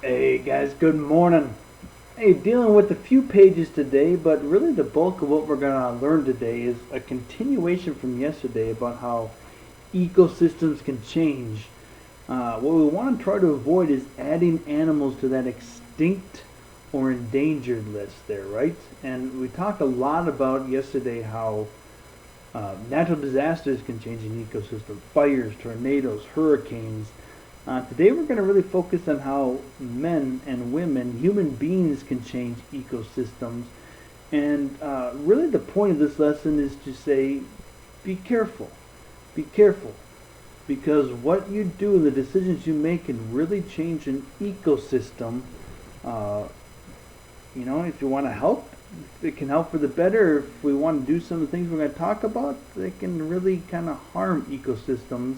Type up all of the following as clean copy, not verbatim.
Hey guys, good morning. Hey, dealing with a few pages today, but really the bulk of what we're going to learn today is a continuation from yesterday about how ecosystems can change. What we want to try to avoid is adding animals to that extinct or endangered list there, right? And we talked a lot about yesterday how natural disasters can change an ecosystem, fires, tornadoes, hurricanes. Today we're going to really focus on how men and women, human beings, can change ecosystems. And really the point of this lesson is to say, be careful. Be careful. Because what you do and the decisions you make can really change an ecosystem. Uh, if you want to help, it can help for the better. If we want to do some of the things we're going to talk about, they can really kind of harm ecosystems.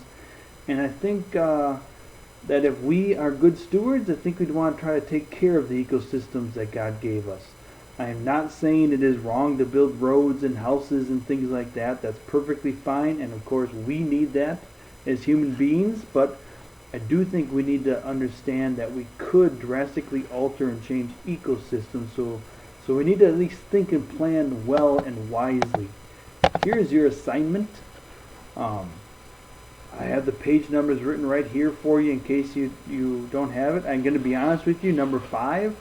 And I think that if we are good stewards, I think we'd want to try to take care of the ecosystems that God gave us. I am not saying it is wrong to build roads and houses and things like that. That's perfectly fine, and of course we need that as human beings, but I do think we need to understand that we could drastically alter and change ecosystems, so we need to at least think and plan well and wisely. Here's your assignment. Um, I have the page numbers written right here for you in case you don't have it. I'm going to be honest with you, number 5,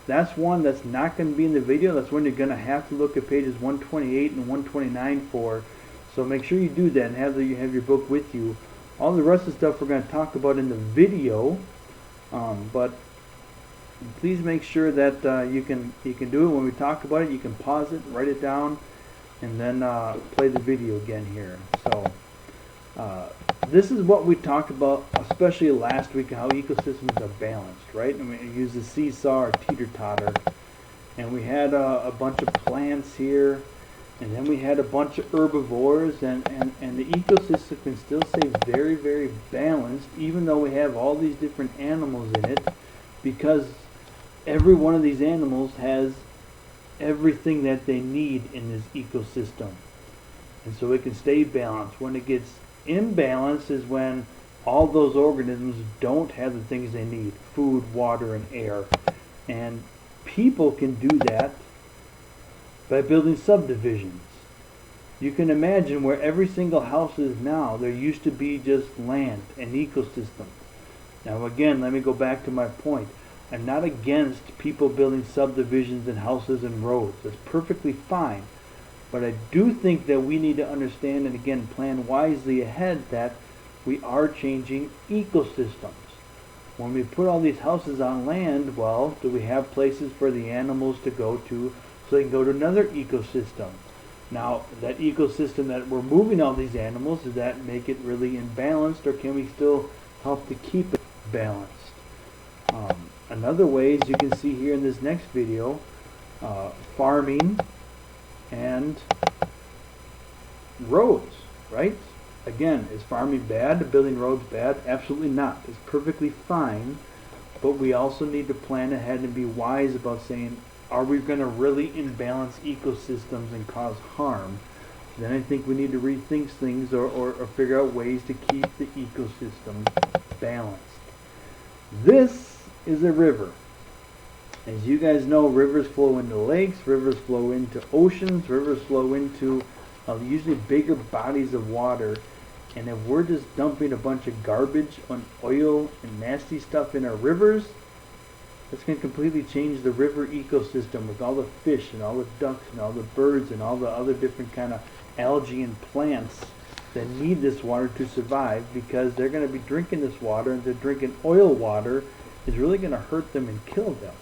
that's one that's not going to be in the video. That's one you're going to have to look at pages 128 and 129 for. So make sure you do that and you have your book with you. All the rest of the stuff we're going to talk about in the video, but please make sure that you can do it when we talk about it. You can pause it, write it down, and then play the video again here. So this is what we talked about, especially last week, how ecosystems are balanced, right? I mean, we used the seesaw or teeter-totter, and we had a bunch of plants here, and then we had a bunch of herbivores, and the ecosystem can still stay very, very balanced, even though we have all these different animals in it, because every one of these animals has everything that they need in this ecosystem. And so it can stay balanced. When it gets imbalanced is when all those organisms don't have the things they need: food, water, and air. And people can do that by building subdivisions. You can imagine where every single house is now, there used to be just land and ecosystems. Now again, let me go back to my point. I'm not against people building subdivisions and houses and roads. That's perfectly fine. But I do think that we need to understand and again plan wisely ahead that we are changing ecosystems. When we put all these houses on land, well, do we have places for the animals to go to so they can go to another ecosystem? Now, that ecosystem that we're moving all these animals, does that make it really imbalanced, or can we still help to keep it balanced? Another way, as you can see here in this next video, farming and roads, right? Again, is farming bad? Building roads bad? Absolutely not. It's perfectly fine, but we also need to plan ahead and be wise about saying, are we going to really imbalance ecosystems and cause harm? Then I think we need to rethink things or figure out ways to keep the ecosystem balanced. This is a river. As you guys know, rivers flow into lakes, rivers flow into oceans, rivers flow into usually bigger bodies of water. And if we're just dumping a bunch of garbage on oil and nasty stuff in our rivers, that's going to completely change the river ecosystem with all the fish and all the ducks and all the birds and all the other different kind of algae and plants that need this water to survive, because they're going to be drinking this water, and they're drinking oil water is really going to hurt them and kill them.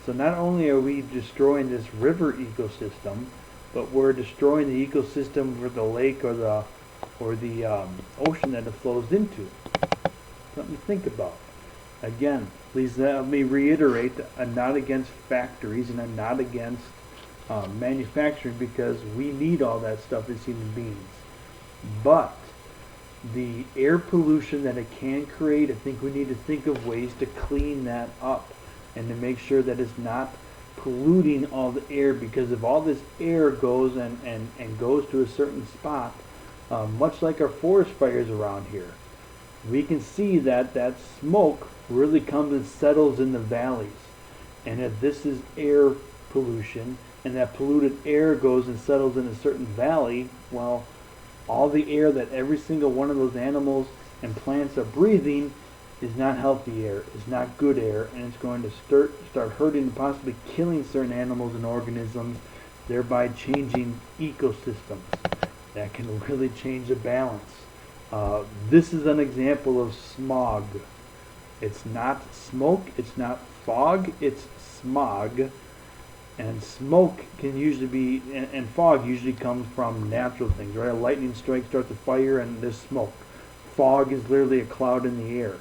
So not only are we destroying this river ecosystem, but we're destroying the ecosystem for the lake or the ocean that it flows into. Something to think about. Again, please let me reiterate, I'm not against factories and I'm not against manufacturing, because we need all that stuff as human beings. But the air pollution that it can create, I think we need to think of ways to clean that up and to make sure that it's not polluting all the air, because if all this air goes and goes to a certain spot, much like our forest fires around here, we can see that that smoke really comes and settles in the valleys. And if this is air pollution, and that polluted air goes and settles in a certain valley, well, all the air that every single one of those animals and plants are breathing is not healthy air, is not good air, and it's going to start hurting and possibly killing certain animals and organisms, thereby changing ecosystems. That can really change the balance. This is an example of smog. It's not smoke, it's not fog, it's smog. And smoke can usually be, and fog usually comes from natural things, right? A lightning strike starts a fire and there's smoke. Fog is literally a cloud in the air.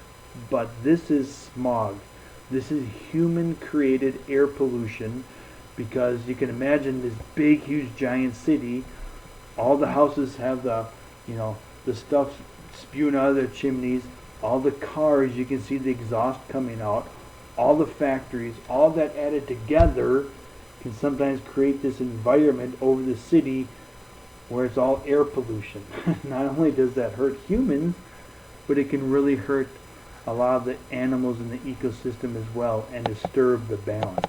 But this is smog. This is human-created air pollution, because you can imagine this big, huge, giant city. All the houses have the stuff spewing out of their chimneys. All the cars, you can see the exhaust coming out. All the factories, all that added together can sometimes create this environment over the city where it's all air pollution. Not only does that hurt humans, but it can really hurt a lot of the animals in the ecosystem as well and disturb the balance.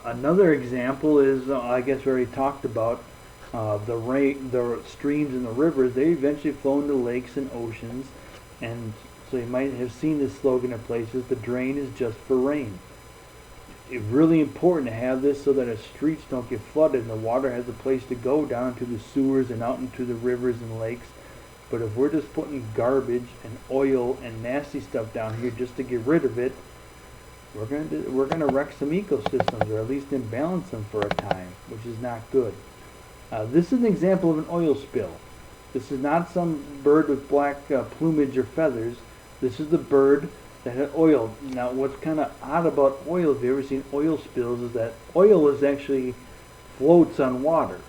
Another example is, I guess we already talked about, the streams and the rivers. They eventually flow into lakes and oceans, and so you might have seen this slogan in places: the drain is just for rain. It's really important to have this so that our streets don't get flooded and the water has a place to go down into the sewers and out into the rivers and lakes. But if we're just putting garbage and oil and nasty stuff down here just to get rid of it, we're going to wreck some ecosystems, or at least imbalance them for a time, which is not good. This is an example of an oil spill. This is not some bird with black plumage or feathers. This is the bird that had oil. Now, what's kind of odd about oil, if you've ever seen oil spills, is that oil is actually floats on water.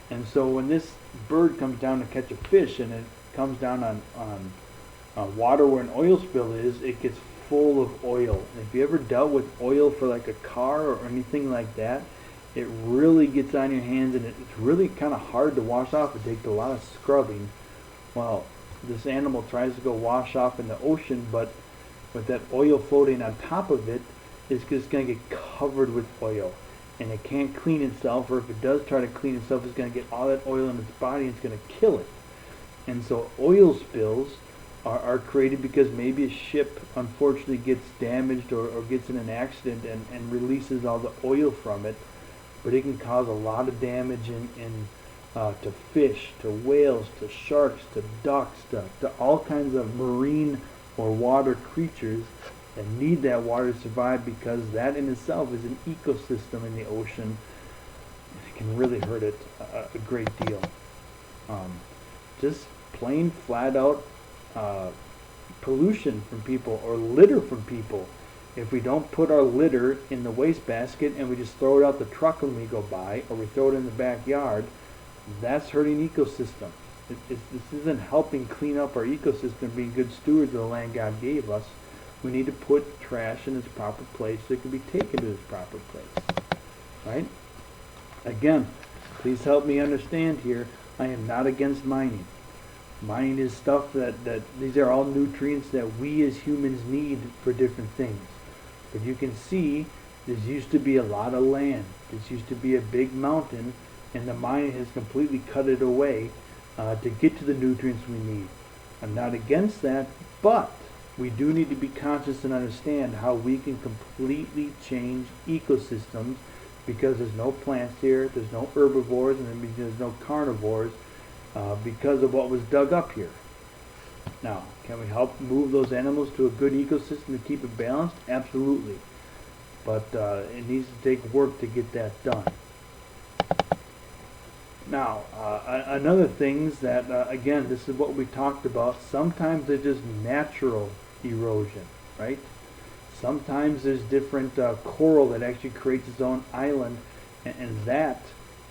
And so when this bird comes down to catch a fish and it comes down on water where an oil spill is, it gets full of oil. And if you ever dealt with oil for like a car or anything like that, it really gets on your hands, and it's really kind of hard to wash off. It takes a lot of scrubbing. Well, this animal tries to go wash off in the ocean, but with that oil floating on top of it, it's just going to get covered with oil. And it can't clean itself, or if it does try to clean itself, it's going to get all that oil in its body and it's going to kill it. And so oil spills are created because maybe a ship unfortunately gets damaged or gets in an accident and releases all the oil from it. But it can cause a lot of damage to fish, to whales, to sharks, to ducks, to all kinds of marine or water creatures that need that water to survive, because that in itself is an ecosystem in the ocean. It can really hurt it a great deal. Just plain flat out pollution from people, or litter from people. If we don't put our litter in the wastebasket and we just throw it out the truck when we go by, or we throw it in the backyard, that's hurting ecosystem. This isn't helping clean up our ecosystem, being good stewards of the land God gave us. We need to put trash in its proper place so it can be taken to its proper place. Right? Again, please help me understand here, I am not against mining. Mining is stuff that these are all nutrients that we as humans need for different things. But you can see, this used to be a lot of land. This used to be a big mountain, and the mining has completely cut it away to get to the nutrients we need. I'm not against that, but we do need to be conscious and understand how we can completely change ecosystems, because there's no plants here, there's no herbivores, and there's no carnivores because of what was dug up here. Now, can we help move those animals to a good ecosystem to keep it balanced? Absolutely. But it needs to take work to get that done. Now, another thing is that, again, this is what we talked about. Sometimes there's just natural erosion, right? Sometimes there's different coral that actually creates its own island, and that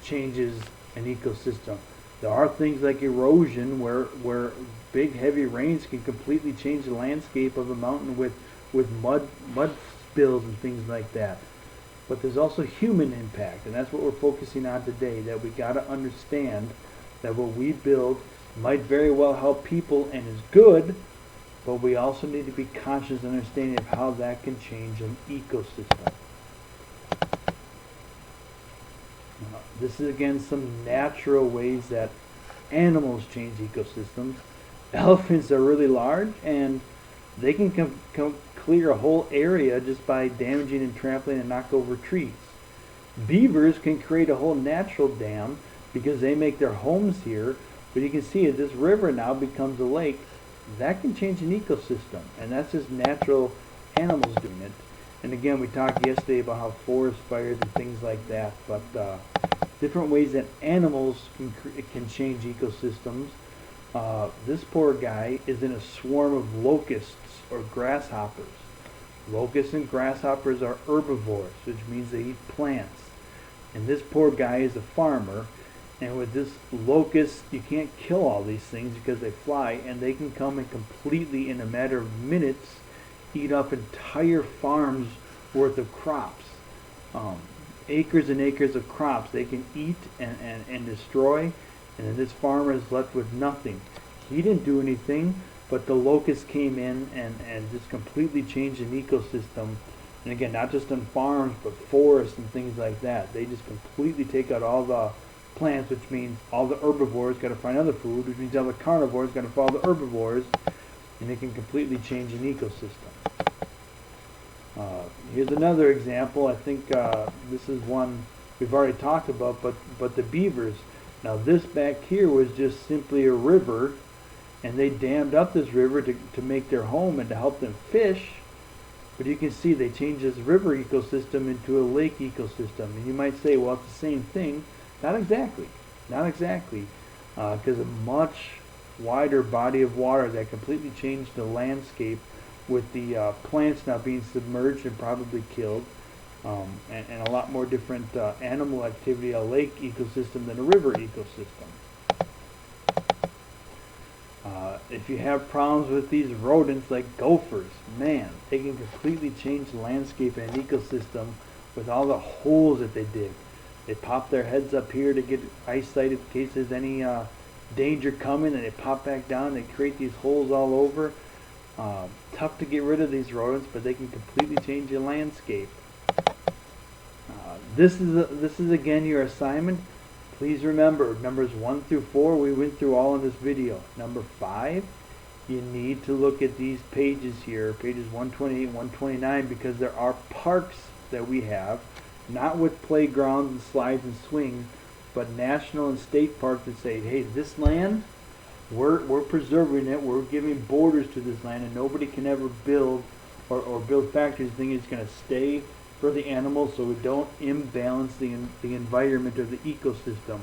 changes an ecosystem. There are things like erosion where big heavy rains can completely change the landscape of a mountain with mud spills and things like that. But there's also human impact, and that's what we're focusing on today, that we got to understand that what we build might very well help people and is good, but we also need to be conscious and understanding of how that can change an ecosystem. This is again some natural ways that animals change ecosystems. Elephants are really large and they can clear a whole area just by damaging and trampling and knock over trees. Beavers can create a whole natural dam because they make their homes here, but you can see as this river now becomes a lake, that can change an ecosystem, and that's just natural animals doing it. And again, we talked yesterday about how forest fires and things like that, but different ways that animals can change ecosystems. This poor guy is in a swarm of locusts or grasshoppers. Locusts and grasshoppers are herbivores, which means they eat plants. And this poor guy is a farmer, and with this locust, you can't kill all these things because they fly, and they can come and completely, in a matter of minutes, eat up entire farms worth of crops. Acres and acres of crops they can eat and destroy, and then this farmer is left with nothing. He didn't do anything, but the locusts came in and just completely changed an ecosystem. And again, not just on farms, but forests and things like that. They just completely take out all the plants, which means all the herbivores got to find other food, which means all the carnivores got to follow the herbivores, and it can completely change an ecosystem. Here's another example. I think this is one we've already talked about, but the beavers. Now this back here was just simply a river, and they dammed up this river to make their home and to help them fish. But you can see they changed this river ecosystem into a lake ecosystem. And you might say, well, it's the same thing. Not exactly. Not exactly. Because a much wider body of water that completely changed the landscape with the plants now being submerged and probably killed. And a lot more different animal activity, a lake ecosystem than a river ecosystem. If you have problems with these rodents like gophers, man, they can completely change the landscape and ecosystem with all the holes that they dig. They pop their heads up here to get eyesight in case there's any danger coming, and they pop back down. They create these holes all over. Tough to get rid of these rodents, but they can completely change your landscape. This is again your assignment. Please remember, numbers 1 through 4 we went through all in this video. Number 5, you need to look at these pages here, pages 128 and 129, because there are parks that we have, not with playgrounds and slides and swings, but national and state parks that say, hey, this land, we're preserving it, we're giving borders to this land, and nobody can ever build or build factories thinking it's going to stay for the animals, so we don't imbalance the environment or the ecosystem.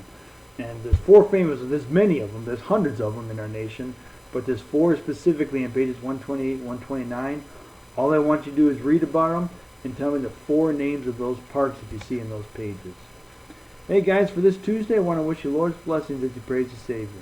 And there's 4 famous, there's many of them, there's hundreds of them in our nation, but there's 4 specifically in pages 128 and 129. All I want you to do is read about them and tell me the 4 names of those parks that you see in those pages. Hey guys, for this Tuesday, I want to wish you Lord's blessings as you praise the Savior.